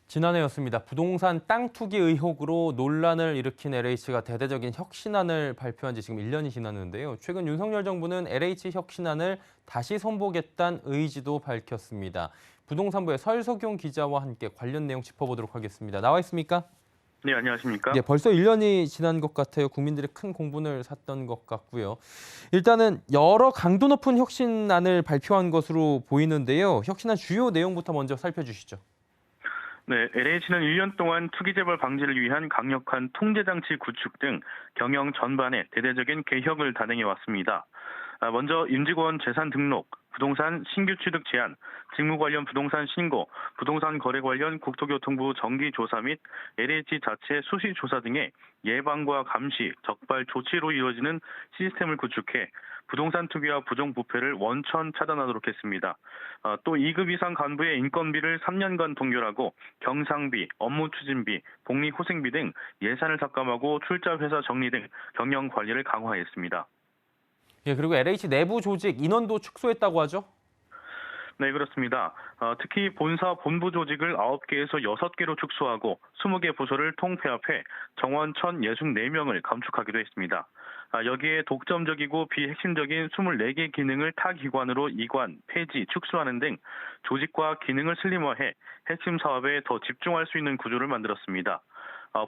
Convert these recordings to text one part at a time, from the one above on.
지난해였습니다. 부동산 땅 투기 의혹으로 논란을 일으킨 LH가 대대적인 혁신안을 발표한 지 지금 1년이 지났는데요. 최근 윤석열 정부는 LH 혁신안을 다시 선보겠다는 의지도 밝혔습니다. 부동산부의 설석용 기자와 함께 관련 내용 짚어보도록 하겠습니다. 나와 있습니까? 네, 안녕하십니까? 예, 벌써 1년이 지난 것 같아요. 국민들이 큰 공분을 샀던 것 같고요. 일단은 여러 강도 높은 혁신안을 발표한 것으로 보이는데요. 혁신안 주요 내용부터 먼저 살펴주시죠. 네, LH는 1년 동안 투기 재벌 방지를 위한 강력한 통제 장치 구축 등 경영 전반에 대대적인 개혁을 단행해 왔습니다. 먼저 임직원 재산 등록, 부동산 신규 취득 제한, 직무 관련 부동산 신고, 부동산 거래 관련 국토교통부 정기 조사 및 LH 자체 수시 조사 등의 예방과 감시, 적발 조치로 이루어지는 시스템을 구축해 부동산 투기와 부정부패를 원천 차단하도록 했습니다. 또 2급 이상 간부의 인건비를 3년간 동결하고 경상비, 업무 추진비, 복리후생비 등 예산을 삭감하고 출자 회사 정리 등 경영 관리를 강화했습니다. 예, 그리고 LH 내부 조직 인원도 축소했다고 하죠? 네, 그렇습니다. 특히 본사 본부 조직을 9개에서 6개로 축소하고 20개 부서를 통폐합해 정원 1,064명을 감축하기도 했습니다. 여기에 독점적이고 비핵심적인 24개 기능을 타 기관으로 이관, 폐지, 축소하는 등 조직과 기능을 슬림화해 핵심 사업에 더 집중할 수 있는 구조를 만들었습니다.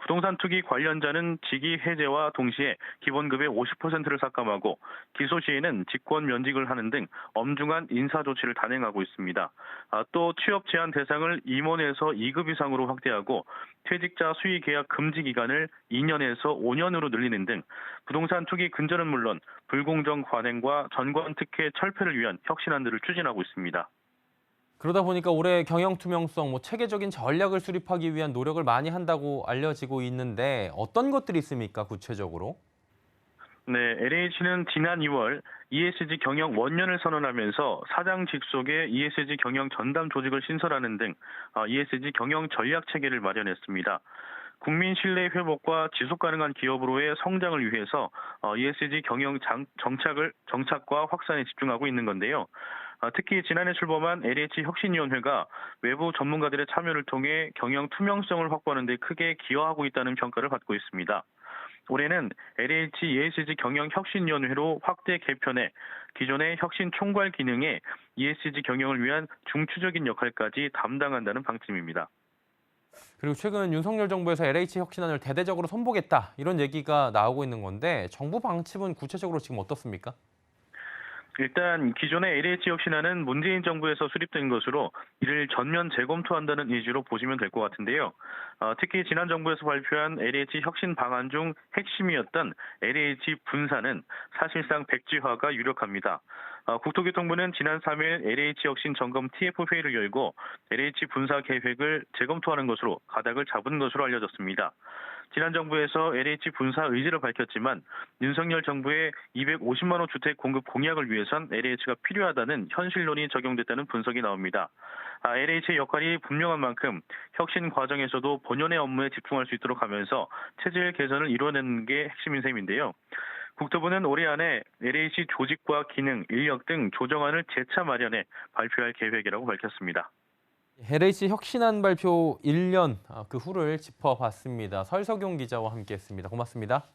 부동산 투기 관련자는 직위 해제와 동시에 기본급의 50%를 삭감하고 기소 시에는 직권 면직을 하는 등 엄중한 인사 조치를 단행하고 있습니다. 또 취업 제한 대상을 임원에서 2급 이상으로 확대하고 퇴직자 수의 계약 금지 기간을 2년에서 5년으로 늘리는 등 부동산 투기 근절은 물론 불공정 관행과 전관 특혜 철폐를 위한 혁신안들을 추진하고 있습니다. 그러다 보니까 올해 경영 투명성, 체계적인 전략을 수립하기 위한 노력을 많이 한다고 알려지고 있는데 어떤 것들이 있습니까, 구체적으로? 네, LH는 지난 2월 ESG 경영 원년을 선언하면서 사장 직속의 ESG 경영 전담 조직을 신설하는 등 ESG 경영 전략 체계를 마련했습니다. 국민 신뢰 회복과 지속 가능한 기업으로의 성장을 위해서 ESG 경영 정착과 확산에 집중하고 있는 건데요. 특히 지난해 출범한 LH 혁신위원회가 외부 전문가들의 참여를 통해 경영 투명성을 확보하는 데 크게 기여하고 있다는 평가를 받고 있습니다. 올해는 LH ESG 경영혁신위원회로 확대 개편해 기존의 혁신 총괄 기능에 ESG 경영을 위한 중추적인 역할까지 담당한다는 방침입니다. 그리고 최근 윤석열 정부에서 LH 혁신안을 대대적으로 선보겠다 이런 얘기가 나오고 있는 건데 정부 방침은 구체적으로 지금 어떻습니까? 일단 기존의 LH 혁신안은 문재인 정부에서 수립된 것으로 이를 전면 재검토한다는 의지로 보시면 될 것 같은데요. 특히 지난 정부에서 발표한 LH 혁신 방안 중 핵심이었던 LH 분사는 사실상 백지화가 유력합니다. 국토교통부는 지난 3일 LH 혁신 점검 TF 회의를 열고 LH 분사 계획을 재검토하는 것으로 가닥을 잡은 것으로 알려졌습니다. 지난 정부에서 LH 분사 의지를 밝혔지만 윤석열 정부의 250만 호 주택 공급 공약을 위해선 LH가 필요하다는 현실론이 적용됐다는 분석이 나옵니다. LH의 역할이 분명한 만큼 혁신 과정에서도 본연의 업무에 집중할 수 있도록 하면서 체질 개선을 이뤄내는 게 핵심인 셈인데요. 국토부는 올해 안에 LH 조직과 기능, 인력 등 조정안을 재차 마련해 발표할 계획이라고 밝혔습니다. LH 혁신안 발표 1년 그 후를 짚어봤습니다. 설석용 기자와 함께했습니다. 고맙습니다.